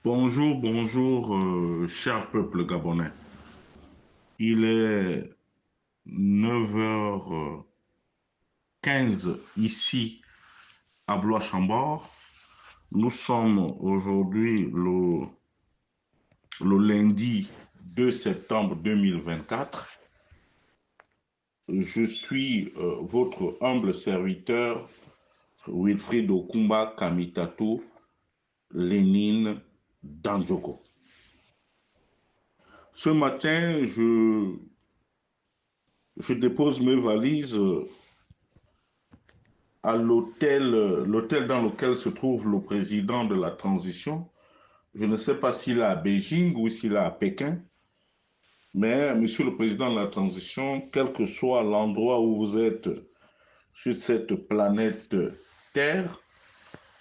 Bonjour, bonjour, cher peuple gabonais. Il est 9h15 ici à Blois-Chambord. Nous sommes aujourd'hui le lundi 2 septembre 2024. Je suis votre humble serviteur, Wilfried Okumba Kamitatou Lénine Dandjoko. Ce matin, je dépose mes valises à l'hôtel dans lequel se trouve le président de la transition. Je ne sais pas s'il est à Beijing ou s'il est à Pékin, mais monsieur le président de la transition, quel que soit l'endroit où vous êtes sur cette planète Terre,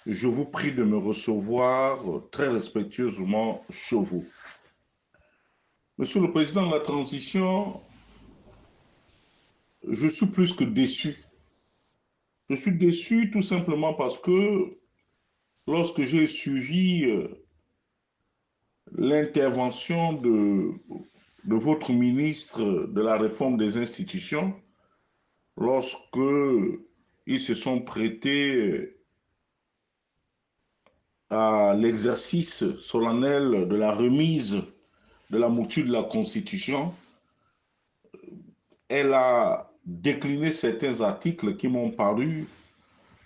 je vous prie de me recevoir très respectueusement chez vous. Monsieur le président de la transition, je suis plus que déçu. Je suis déçu tout simplement parce que lorsque j'ai suivi l'intervention de votre ministre de la réforme des institutions, lorsque ils se sont prêtés à l'exercice solennel de la remise de la mouture de la Constitution, elle a décliné certains articles qui m'ont paru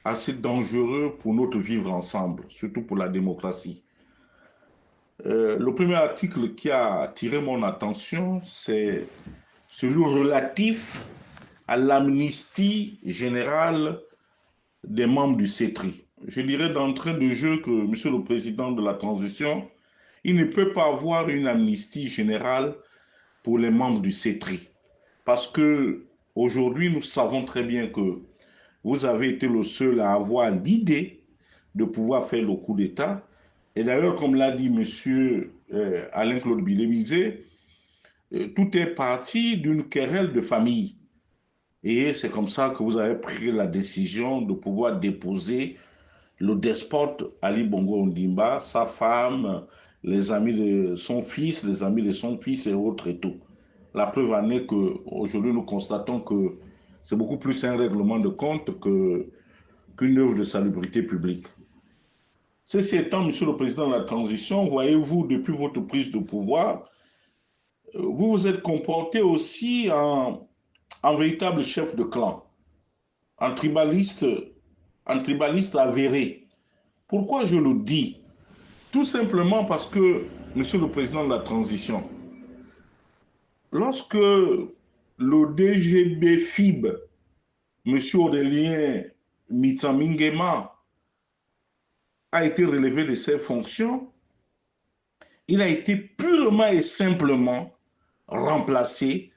assez dangereux pour notre vivre ensemble, surtout pour la démocratie. Le premier article qui a attiré mon attention, c'est celui relatif à l'amnistie générale des membres du CETRI. Je dirais d'entrée de jeu que, Monsieur le Président de la Transition, il ne peut pas avoir une amnistie générale pour les membres du CETRI. Parce que aujourd'hui, nous savons très bien que vous avez été le seul à avoir l'idée de pouvoir faire le coup d'État. Et d'ailleurs, comme l'a dit Monsieur Alain-Claude Bilémizé, tout est parti d'une querelle de famille. Et c'est comme ça que vous avez pris la décision de pouvoir déposer le despote Ali Bongo Ondimba, sa femme, les amis de son fils, les amis de son fils et autres et tout. La preuve en est qu'aujourd'hui, nous constatons que c'est beaucoup plus un règlement de compte qu'une œuvre de salubrité publique. Ceci étant, Monsieur le Président de la Transition, voyez-vous, depuis votre prise de pouvoir, vous vous êtes comporté aussi en véritable chef de clan, en tribaliste, avéré. Pourquoi je le dis? Tout simplement parce que, Monsieur le Président de la Transition, lorsque le DGB FIB, Monsieur Aurélien Mitsamingema, a été relevé de ses fonctions, il a été purement et simplement remplacé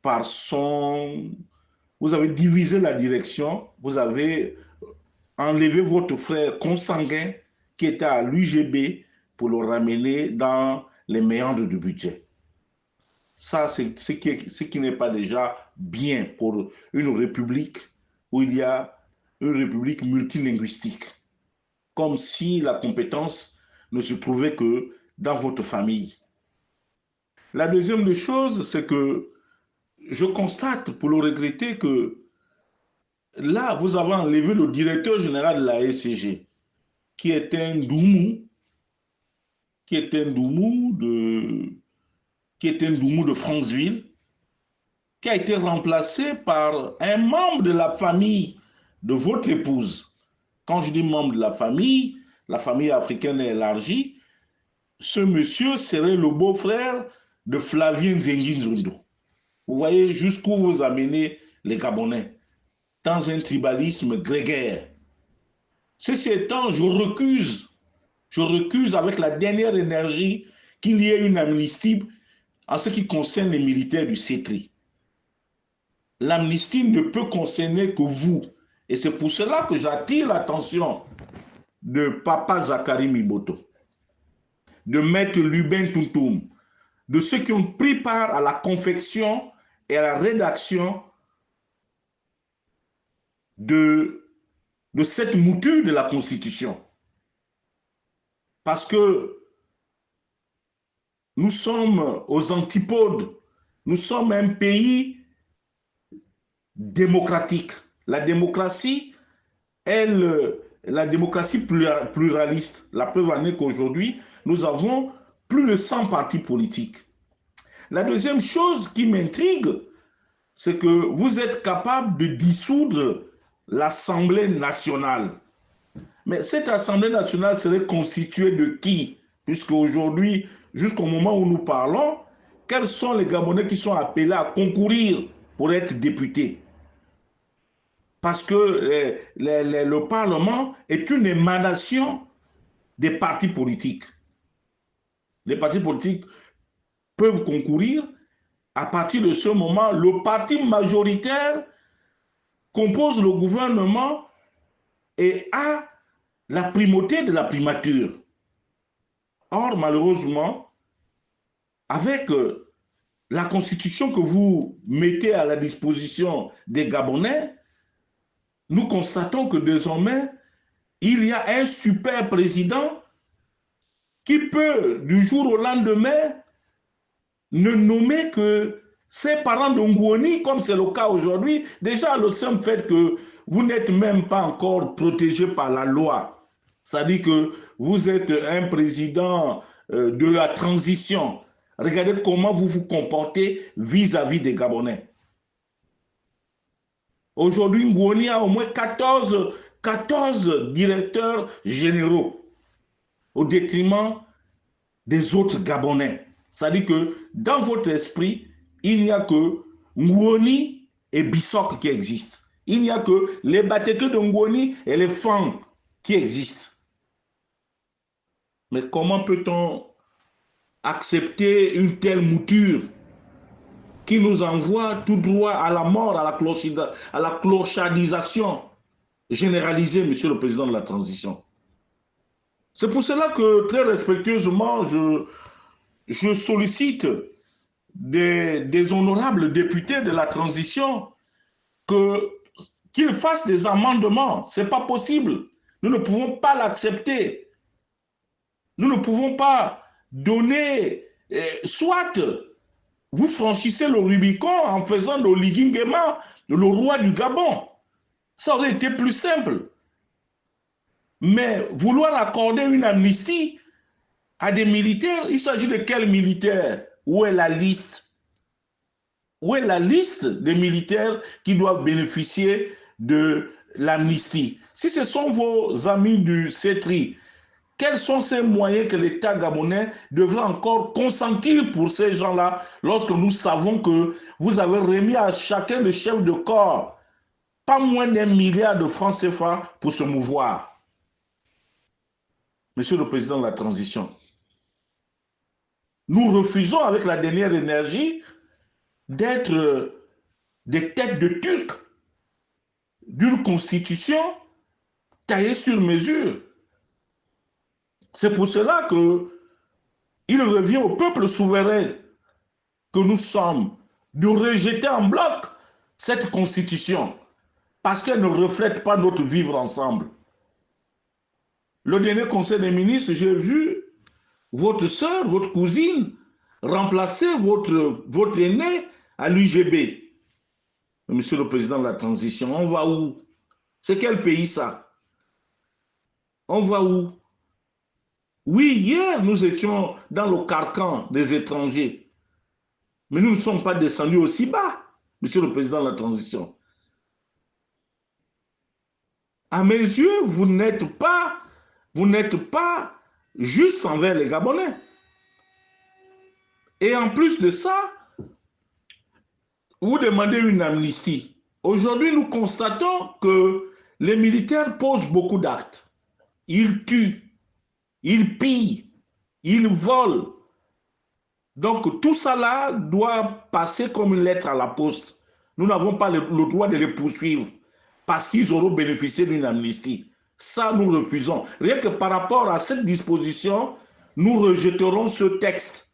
par son... Vous avez divisé la direction, vous avez enlevé votre frère consanguin qui était à l'UGB pour le ramener dans les méandres du budget. Ça, c'est ce qui n'est pas déjà bien pour une république où il y a une république multilinguistique. Comme si la compétence ne se trouvait que dans votre famille. La deuxième des choses, c'est que je constate, pour le regretter, que là, vous avez enlevé le directeur général de la SCG, qui est un Doumou, qui est un Doumou de Franceville, qui a été remplacé par un membre de la famille de votre épouse. Quand je dis membre de la famille africaine est élargie, ce monsieur serait le beau-frère de Flavien Nzengi Nzondo. Vous voyez jusqu'où vous amenez les Gabonais, dans un tribalisme grégaire. Ceci étant, je recuse avec la dernière énergie qu'il y ait une amnistie en ce qui concerne les militaires du CETRI. L'amnistie ne peut concerner que vous. Et c'est pour cela que j'attire l'attention de Papa Zakari Miboto, de Maître Lubin Tuntum, de ceux qui ont pris part à la confection et à la rédaction de cette mouture de la Constitution. Parce que nous sommes aux antipodes. Nous sommes un pays démocratique. La démocratie, la démocratie pluraliste. La preuve en est qu'aujourd'hui, nous avons plus de 100 partis politiques. La deuxième chose qui m'intrigue, c'est que vous êtes capable de dissoudre l'Assemblée nationale. Mais cette Assemblée nationale serait constituée de qui? Puisque aujourd'hui, jusqu'au moment où nous parlons, quels sont les Gabonais qui sont appelés à concourir pour être députés? Parce que le Parlement est une émanation des partis politiques. Les partis politiques peuvent concourir. À partir de ce moment, le parti majoritaire compose le gouvernement et a la primauté de la primature. Or, malheureusement, avec la constitution que vous mettez à la disposition des Gabonais, nous constatons que désormais, il y a un super président qui peut, du jour au lendemain, ne nommer que ses parents de Ngouoni, comme c'est le cas aujourd'hui. Déjà, le simple fait que vous n'êtes même pas encore protégé par la loi. C'est-à-dire que vous êtes un président de la transition. Regardez comment vous vous comportez vis-à-vis des Gabonais. Aujourd'hui, Ngouoni a au moins 14 directeurs généraux au détriment des autres Gabonais. C'est-à-dire que dans votre esprit, il n'y a que Ngouoni et Bissok qui existent. Il n'y a que les Bateke de Ngouoni et les Fang qui existent. Mais comment peut-on accepter une telle mouture qui nous envoie tout droit à la mort, à la clochardisation généralisée, Monsieur le Président de la Transition? C'est pour cela que, très respectueusement, je sollicite des honorables députés de la transition qu'ils fassent des amendements. Ce n'est pas possible. Nous ne pouvons pas l'accepter. Nous ne pouvons pas donner, soit vous franchissez le Rubicon en faisant de Oligui Nguema le roi du Gabon. Ça aurait été plus simple. Mais vouloir accorder une amnistie à des militaires, il s'agit de quels militaires? Où est la liste? Où est la liste des militaires qui doivent bénéficier de l'amnistie? Si ce sont vos amis du CETRI, quels sont ces moyens que l'État gabonais devrait encore consentir pour ces gens-là lorsque nous savons que vous avez remis à chacun de chef de corps pas moins d'1 milliard de francs CFA pour se mouvoir? Monsieur le Président de la Transition, nous refusons avec la dernière énergie d'être des têtes de Turcs d'une constitution taillée sur mesure. C'est pour cela qu'il revient au peuple souverain que nous sommes de rejeter en bloc cette constitution parce qu'elle ne reflète pas notre vivre ensemble. Le dernier conseil des ministres, j'ai vu votre soeur, votre cousine, remplacer votre aîné à l'UGB. Monsieur le Président de la Transition, on va où? C'est quel pays ça? On va où? Oui, hier, nous étions dans le carcan des étrangers. Mais nous ne sommes pas descendus aussi bas, Monsieur le Président de la Transition. À mes yeux, vous n'êtes pas juste envers les Gabonais. Et en plus de ça, vous demandez une amnistie. Aujourd'hui, nous constatons que les militaires posent beaucoup d'actes. Ils tuent, ils pillent, ils volent. Donc tout ça là doit passer comme une lettre à la poste. Nous n'avons pas le droit de les poursuivre parce qu'ils auront bénéficié d'une amnistie. Ça, nous refusons. Rien que par rapport à cette disposition, nous rejetterons ce texte.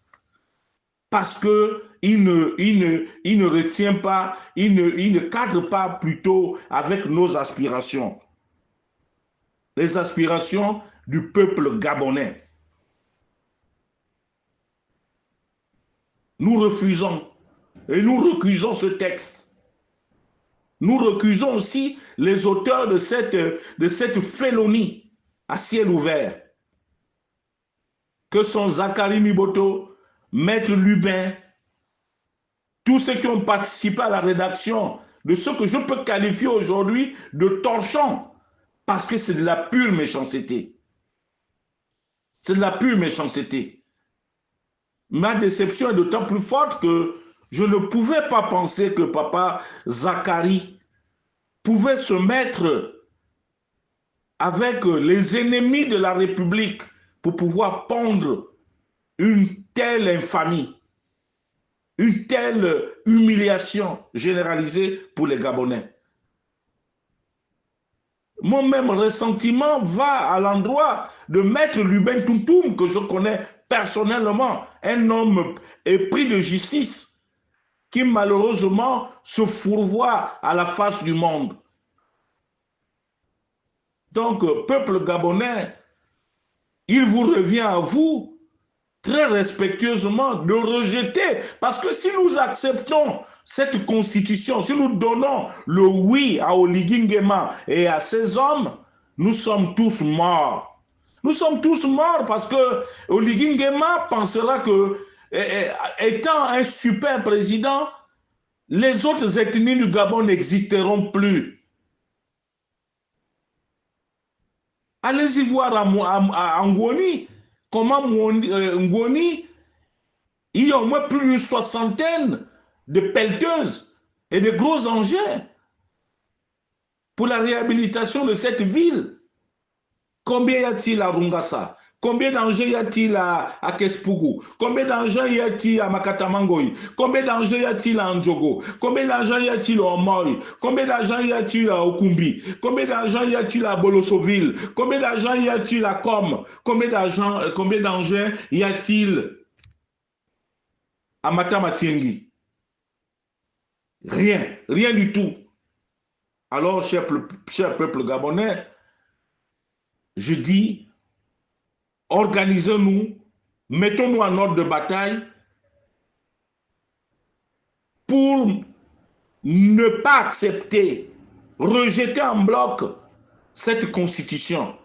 Parce qu'il ne retient pas, il ne cadre pas plutôt avec nos aspirations. Les aspirations du peuple gabonais. Nous refusons et nous recusons ce texte. Nous recusons aussi les auteurs de cette félonie à ciel ouvert, que sont Zacharie Miboto, Maître Lubin, tous ceux qui ont participé à la rédaction de ce que je peux qualifier aujourd'hui de torchon, parce que c'est de la pure méchanceté. C'est de la pure méchanceté. Ma déception est d'autant plus forte que je ne pouvais pas penser que papa Zacharie pouvait se mettre avec les ennemis de la République pour pouvoir pondre une telle infamie, une telle humiliation généralisée pour les Gabonais. Mon même ressentiment va à l'endroit de Maître Lubin Tuntum, que je connais personnellement, un homme épris de justice, qui malheureusement se fourvoie à la face du monde. Donc, peuple gabonais, il vous revient à vous, très respectueusement, de rejeter. Parce que si nous acceptons cette constitution, si nous donnons le oui à Oligui Nguema et à ses hommes, nous sommes tous morts. Nous sommes tous morts parce que Oligui Nguema pensera que, étant un super président, les autres ethnies du Gabon n'existeront plus. Allez-y voir à Ngoni, comment Ngoni, il y a au moins plus d'une soixantaine de pelleteuses et de gros engins pour la réhabilitation de cette ville. Combien y a-t-il à Rungasa? Combien d'engins y a-t-il à Kespougou? Combien d'engins y a-t-il à Makatamangoï? Combien d'engins y a-t-il à Ndjogo? Combien d'engins y a-t-il à Moy? Combien d'engins y a-t-il à Okumbi? Combien d'engins y a-t-il à Bolosoville? Combien d'engins y a-t-il à Com? Combien d'engins y a-t-il à Matamatiengi? Rien, rien du tout. Alors, cher peuple gabonais, je dis, organisons-nous, mettons-nous en ordre de bataille pour ne pas accepter, rejeter en bloc cette constitution.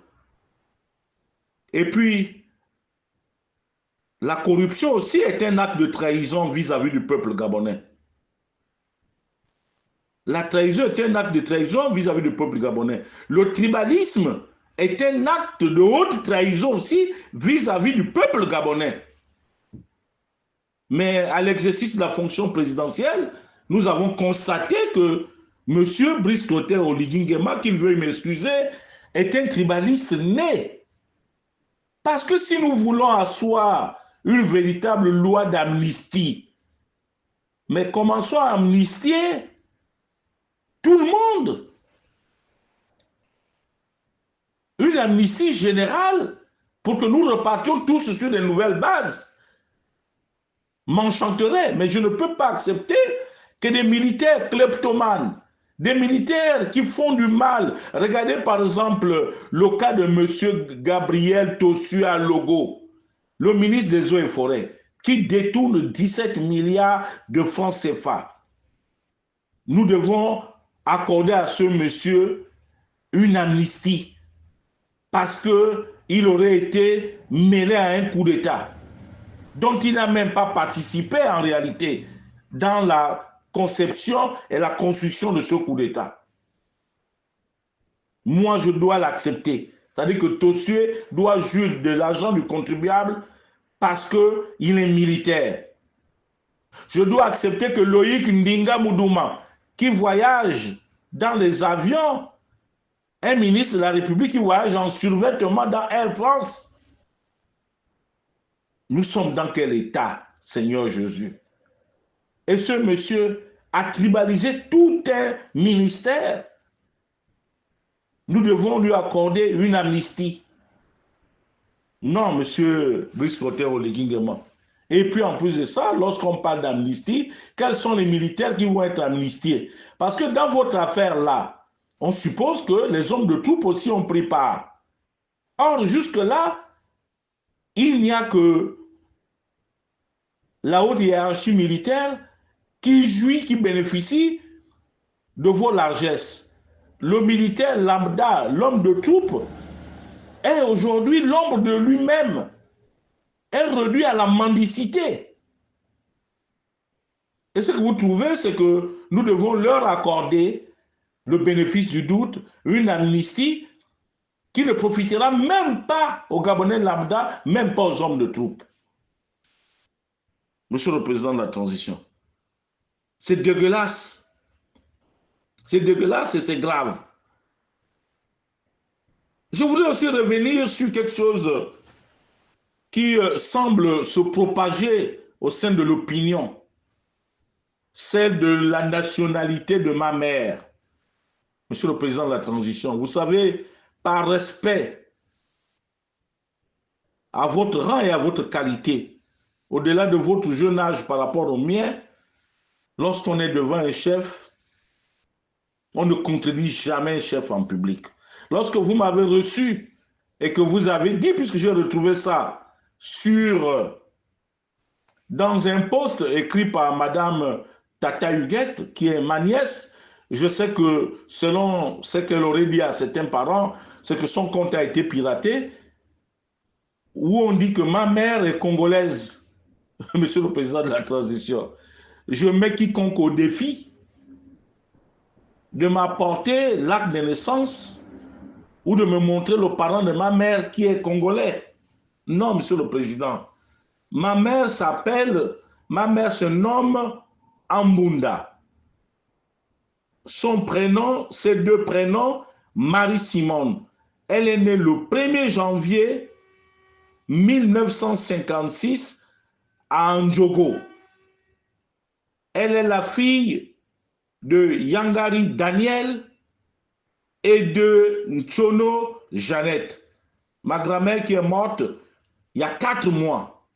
Et puis, la corruption aussi est un acte de trahison vis-à-vis du peuple gabonais. La trahison est un acte de trahison vis-à-vis du peuple gabonais. Le tribalisme est un acte de haute trahison aussi vis-à-vis du peuple gabonais. Mais à l'exercice de la fonction présidentielle, nous avons constaté que M. Brice Clotaire Oligui Nguema, qu'il veuille m'excuser, est un tribaliste né. Parce que si nous voulons asseoir une véritable loi d'amnistie, mais commençons à amnistier tout le monde. Une amnistie générale pour que nous repartions tous sur de nouvelles bases. M'enchanterait, mais je ne peux pas accepter que des militaires kleptomanes, des militaires qui font du mal. Regardez par exemple le cas de M. Gabriel Tossua Logo, le ministre des Eaux et Forêts, qui détourne 17 milliards de francs CFA. Nous devons accorder à ce monsieur une amnistie parce qu'il aurait été mêlé à un coup d'État dont il n'a même pas participé en réalité dans la conception et la construction de ce coup d'État. Moi, je dois l'accepter. C'est-à-dire que Tossué doit jouir de l'argent du contribuable parce qu'il est militaire. Je dois accepter que Loïc Ndinga Moudouma, qui voyage dans les avions, un ministre de la République qui voyage en survêtement dans Air France. Nous sommes dans quel état, Seigneur Jésus? Et ce monsieur a tribalisé tout un ministère. Nous devons lui accorder une amnistie. Non, monsieur Brice Clotaire Oligui Nguema. Et puis en plus de ça, lorsqu'on parle d'amnistie, quels sont les militaires qui vont être amnistiés? Parce que dans votre affaire-là, on suppose que les hommes de troupe aussi ont pris part. Or, jusque-là, il n'y a que la haute hiérarchie militaire qui jouit, qui bénéficie de vos largesses. Le militaire lambda, l'homme de troupe, est aujourd'hui l'ombre de lui-même, est réduit à la mendicité. Et ce que vous trouvez, c'est que nous devons leur accorder le bénéfice du doute, une amnistie qui ne profitera même pas aux Gabonais lambda, même pas aux hommes de troupe. Monsieur le Président de la Transition, c'est dégueulasse. C'est dégueulasse et c'est grave. Je voudrais aussi revenir sur quelque chose qui semble se propager au sein de l'opinion, celle de la nationalité de ma mère. Monsieur le Président de la Transition, vous savez, par respect à votre rang et à votre qualité, au-delà de votre jeune âge par rapport au mien, lorsqu'on est devant un chef, on ne contredit jamais un chef en public. Lorsque vous m'avez reçu et que vous avez dit, puisque j'ai retrouvé ça dans un post écrit par Madame Tata Huguette, qui est ma nièce, je sais que selon ce qu'elle aurait dit à certains parents, c'est que son compte a été piraté, où on dit que ma mère est congolaise, Monsieur le Président de la Transition. Je mets quiconque au défi de m'apporter l'acte de naissance ou de me montrer le parent de ma mère qui est congolais. Non, Monsieur le Président. Ma mère se nomme Ambunda. Son prénom, ses deux prénoms, Marie-Simone. Elle est née le 1er janvier 1956 à Ndjogo. Elle est la fille de Yangari Daniel et de Nchono Jeannette. Ma grand-mère qui est morte il y a 4 mois.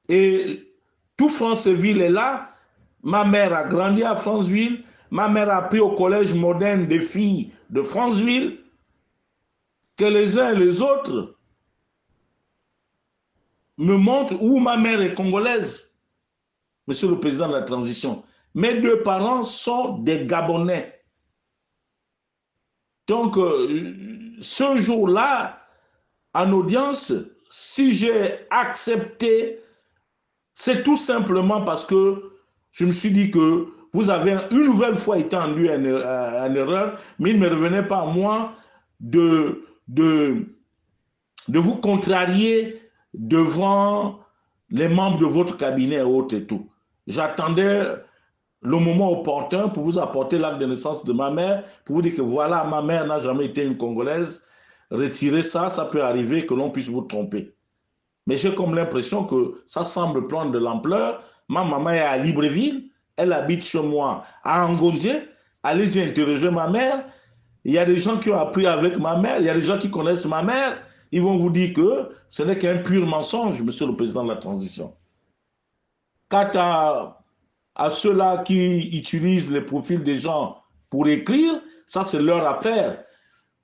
Et tout Franceville est là. Ma mère a grandi à Franceville. Ma mère a appris au collège moderne des filles de Franceville que les uns et les autres me montrent où ma mère est congolaise. Monsieur le Président de la Transition, mes deux parents sont des Gabonais. Donc, ce jour-là, en audience, si j'ai accepté, c'est tout simplement parce que je me suis dit que vous avez une nouvelle fois été induit en erreur, mais il ne me revenait pas à moi de vous contrarier devant les membres de votre cabinet et autres et tout. J'attendais le moment opportun pour vous apporter l'acte de naissance de ma mère, pour vous dire que voilà, ma mère n'a jamais été une Congolaise. Retirez ça, ça peut arriver que l'on puisse vous tromper. Mais j'ai comme l'impression que ça semble prendre de l'ampleur. Ma maman est à Libreville, elle habite chez moi à Angondje. Allez-y interroger ma mère. Il y a des gens qui ont appris avec ma mère, il y a des gens qui connaissent ma mère. Ils vont vous dire que ce n'est qu'un pur mensonge, Monsieur le Président de la Transition. Quant à ceux-là qui utilisent les profils des gens pour écrire, ça c'est leur affaire.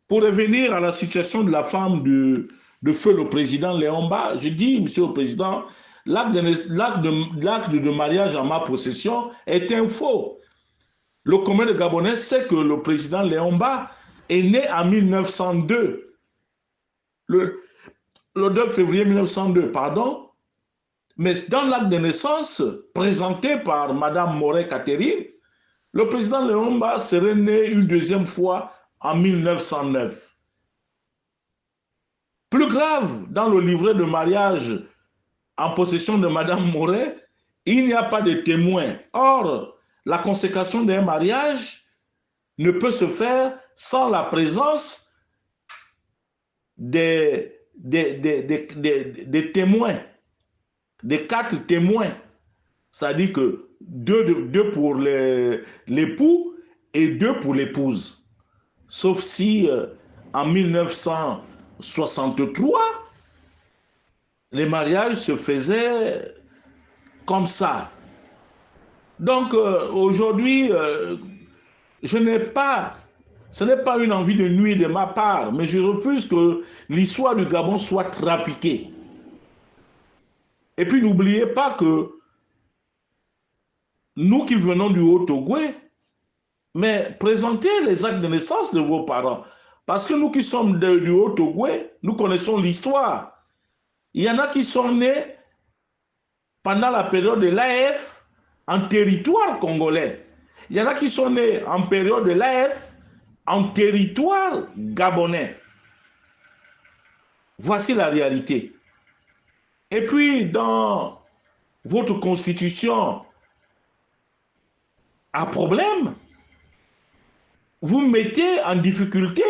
Pour revenir à la situation de la femme de feu le président Léon Mba, je dis, Monsieur le Président, l'acte de mariage en ma possession est un faux. Le commun de Gabonais sait que le président Léon Mba est né en 1902. Le 2 février 1902, pardon. Mais dans l'acte de naissance présenté par Mme Moret Catherine, le président Léon Mba serait né une deuxième fois en 1909. Plus grave, dans le livret de mariage en possession de Mme Moret, il n'y a pas de témoin. Or, la consécration d'un mariage ne peut se faire sans la présence des témoins, des 4 témoins. C'est-à-dire que 2 pour l'époux et 2 pour l'épouse. Sauf si en 1963, les mariages se faisaient comme ça. Donc aujourd'hui, ce n'est pas une envie de nuire de ma part, mais je refuse que l'histoire du Gabon soit trafiquée. Et puis n'oubliez pas que nous qui venons du Haut-Ogooué, mais présentez les actes de naissance de vos parents. Parce que nous qui sommes du Haut-Ogooué, nous connaissons l'histoire. Il y en a qui sont nés pendant la période de l'AF en territoire congolais. Il y en a qui sont nés en période de l'AF en territoire gabonais. Voici la réalité. Et puis, dans votre constitution à problème, vous mettez en difficulté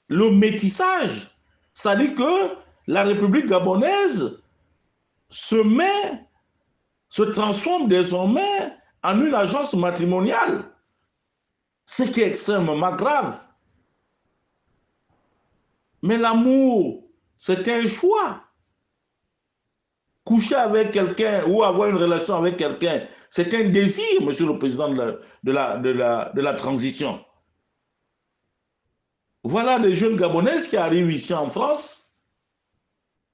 le métissage. C'est-à-dire que la République gabonaise se transforme désormais en une agence matrimoniale. Ce qui est extrêmement grave. Mais l'amour, c'est un choix. Coucher avec quelqu'un ou avoir une relation avec quelqu'un, c'est un désir, monsieur le président de la transition. Voilà des jeunes Gabonaises qui arrivent ici en France,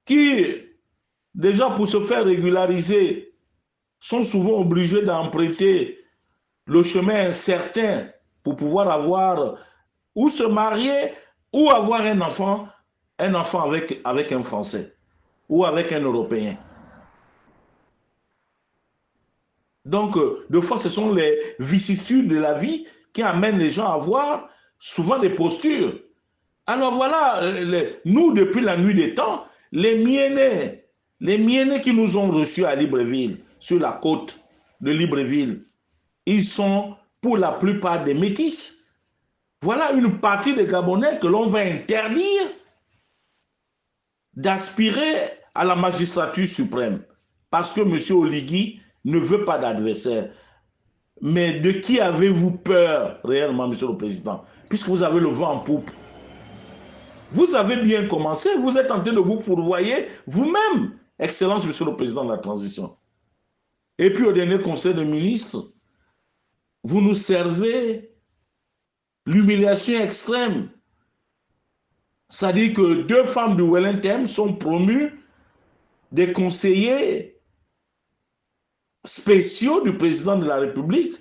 qui, déjà pour se faire régulariser, sont souvent obligés d'emprunter le chemin incertain pour pouvoir avoir ou se marier ou avoir un enfant avec un Français ou avec un Européen. Donc, deux fois, ce sont les vicissitudes de la vie qui amènent les gens à avoir souvent des postures. Alors voilà, nous, depuis la nuit des temps, les Mienais qui nous ont reçus à Libreville, sur la côte de Libreville, ils sont pour la plupart des métis. Voilà une partie des Gabonais que l'on va interdire d'aspirer à la magistrature suprême. Parce que M. Oligui ne veut pas d'adversaire. Mais de qui avez-vous peur réellement, Monsieur le Président? Puisque vous avez le vent en poupe. Vous avez bien commencé, vous êtes en train de vous fourvoyer vous-même, Excellence, Monsieur le Président de la Transition. Et puis au dernier Conseil des ministres, vous nous servez l'humiliation extrême. C'est-à-dire que 2 femmes du Wellington sont promues des conseillers spéciaux du président de la République.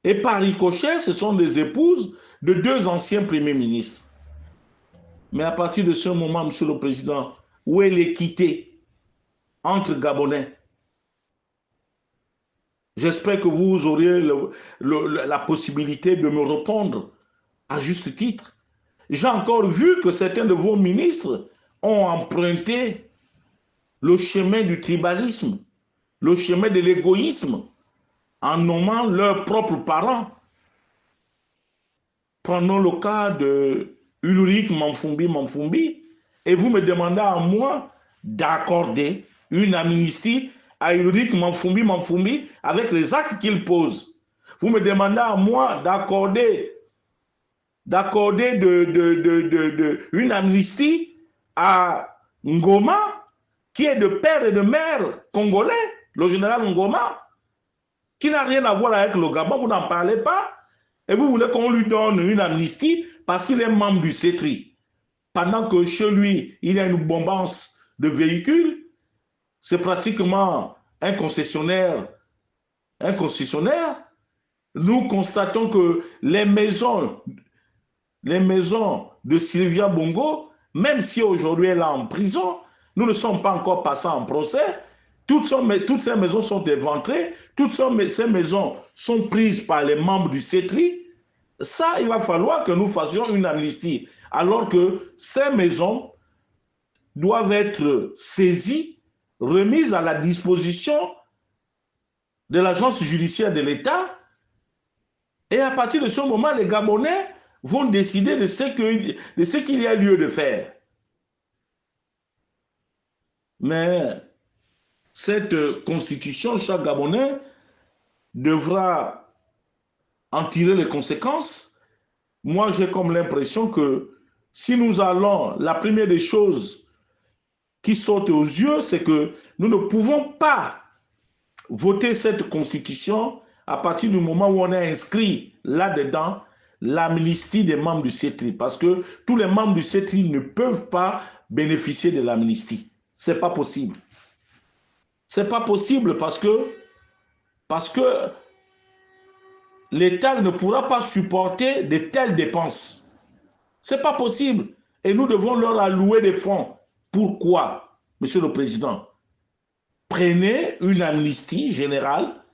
Et par ricochet, ce sont des épouses de 2 anciens premiers ministres. Mais à partir de ce moment, Monsieur le Président, où est l'équité entre Gabonais? J'espère que vous aurez la possibilité de me répondre à juste titre. J'ai encore vu que certains de vos ministres ont emprunté le chemin du tribalisme, le chemin de l'égoïsme, en nommant leurs propres parents. Prenons le cas de Ulrich Mamfumbi, et vous me demandez à moi d'accorder une amnistie à Ulrich Mamfumbi avec les actes qu'il pose. Vous me demandez à moi d'accorder une amnistie à Ngoma, qui est de père et de mère congolais, le général Ngoma, qui n'a rien à voir avec le Gabon, vous n'en parlez pas, et vous voulez qu'on lui donne une amnistie parce qu'il est membre du CETRI. Pendant que chez lui, il y a une bombance de véhicules, c'est pratiquement un concessionnaire. Nous constatons que les maisons de Sylvia Bongo, même si aujourd'hui elle est en prison, nous ne sommes pas encore passés en procès. Toutes ces maisons sont éventrées, toutes ces maisons sont prises par les membres du CETRI. Ça, il va falloir que nous fassions une amnistie, alors que ces maisons doivent être saisies, remises à la disposition de l'agence judiciaire de l'État. Et à partir de ce moment, les Gabonais vont décider de ce qu'il y a lieu de faire. Mais cette constitution, chaque Gabonais devra en tirer les conséquences. Moi, j'ai comme l'impression que si nous allons, la première des choses qui saute aux yeux, c'est que nous ne pouvons pas voter cette constitution à partir du moment où on a inscrit là-dedans l'amnistie des membres du CETRI. Parce que tous les membres du CETRI ne peuvent pas bénéficier de l'amnistie. C'est pas possible. C'est pas possible parce que l'État ne pourra pas supporter de telles dépenses. C'est pas possible. Et nous devons leur allouer des fonds. Pourquoi, Monsieur le Président? Prenez une amnistie générale,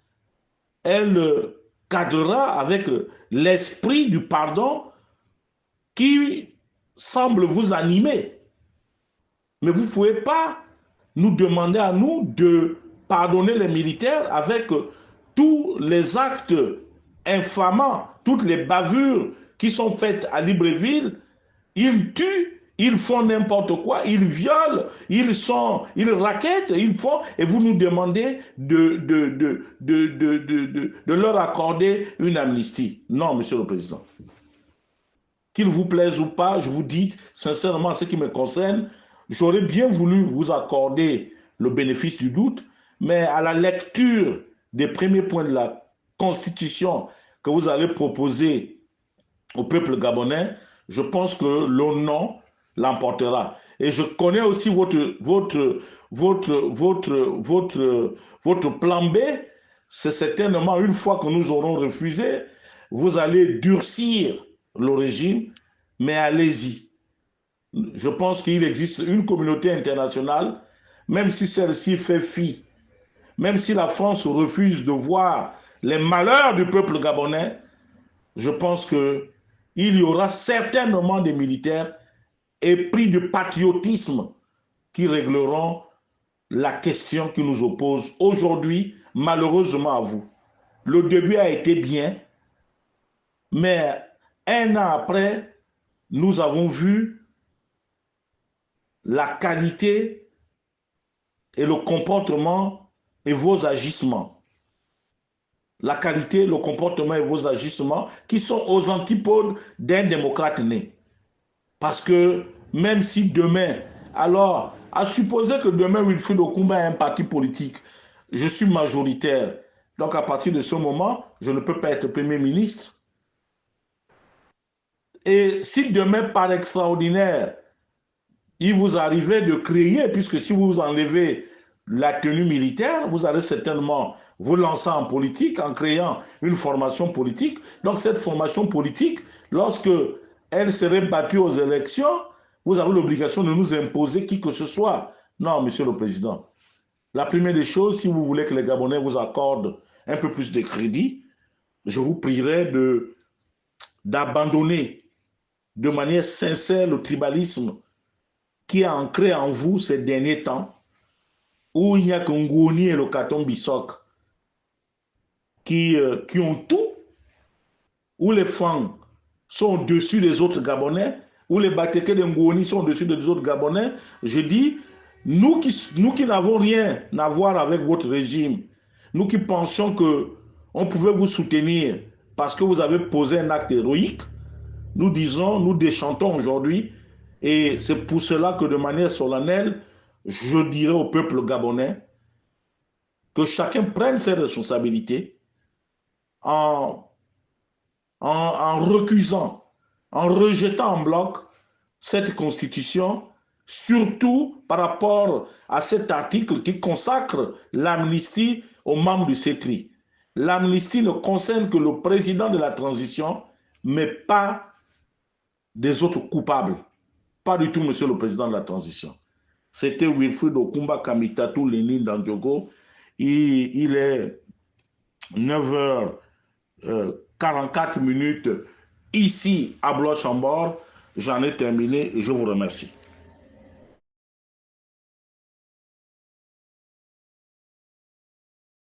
elle cadrera avec l'esprit du pardon qui semble vous animer. Mais vous ne pouvez pas nous demander à nous de pardonner les militaires avec tous les actes infamants, toutes les bavures qui sont faites à Libreville. Ils tuent, ils font n'importe quoi, ils violent, ils rackettent, ils font, et vous nous demandez de leur accorder une amnistie. Non, Monsieur le Président. Qu'il vous plaise ou pas, je vous dis sincèrement, ce qui me concerne, j'aurais bien voulu vous accorder le bénéfice du doute, mais à la lecture des premiers points de la Constitution que vous allez proposer au peuple gabonais, je pense que le non l'emportera. Et je connais aussi votre plan B. C'est certainement une fois que nous aurons refusé, vous allez durcir le régime, mais allez-y. Je pense qu'il existe une communauté internationale, même si celle-ci fait fi, même si la France refuse de voir les malheurs du peuple gabonais, je pense qu'il y aura certainement des militaires épris de patriotisme qui régleront la question qui nous oppose aujourd'hui, malheureusement à vous. Le début a été bien, mais un an après, nous avons vu la qualité et le comportement et vos agissements. La qualité, le comportement et vos agissements qui sont aux antipodes d'un démocrate né. Parce que même si demain, alors, à supposer que demain Wilfried Okoumba est un parti politique, je suis majoritaire, donc à partir de ce moment, je ne peux pas être Premier ministre. Et si demain, par extraordinaire, il vous arrivait de créer, puisque si vous enlevez la tenue militaire, vous allez certainement vous lancer en politique en créant une formation politique. Donc cette formation politique, lorsque elle serait battue aux élections, vous avez l'obligation de nous imposer qui que ce soit. Non, Monsieur le Président. La première des choses, si vous voulez que les Gabonais vous accordent un peu plus de crédit, je vous prierai d'abandonner de manière sincère le tribalisme qui est ancré en vous ces derniers temps, où il n'y a que Ngoni et le Katon Bissok qui ont tout, où les Fang sont au-dessus des autres Gabonais, où les Bateke de Ngoni sont au-dessus des autres Gabonais. Je dis, nous qui n'avons rien à voir avec votre régime, nous qui pensions qu'on pouvait vous soutenir parce que vous avez posé un acte héroïque, nous disons, nous déchantons aujourd'hui, et c'est pour cela que de manière solennelle, je dirais au peuple gabonais que chacun prenne ses responsabilités en recusant, en rejetant en bloc cette constitution, surtout par rapport à cet article qui consacre l'amnistie aux membres du CETRI. L'amnistie ne concerne que le président de la transition, mais pas des autres coupables. Pas du tout, Monsieur le Président de la transition. C'était Wilfried Okoumba Kamitatou Lénine Dandjogo. Il est 9h44 ici à Blois-Chambord. J'en ai terminé et je vous remercie.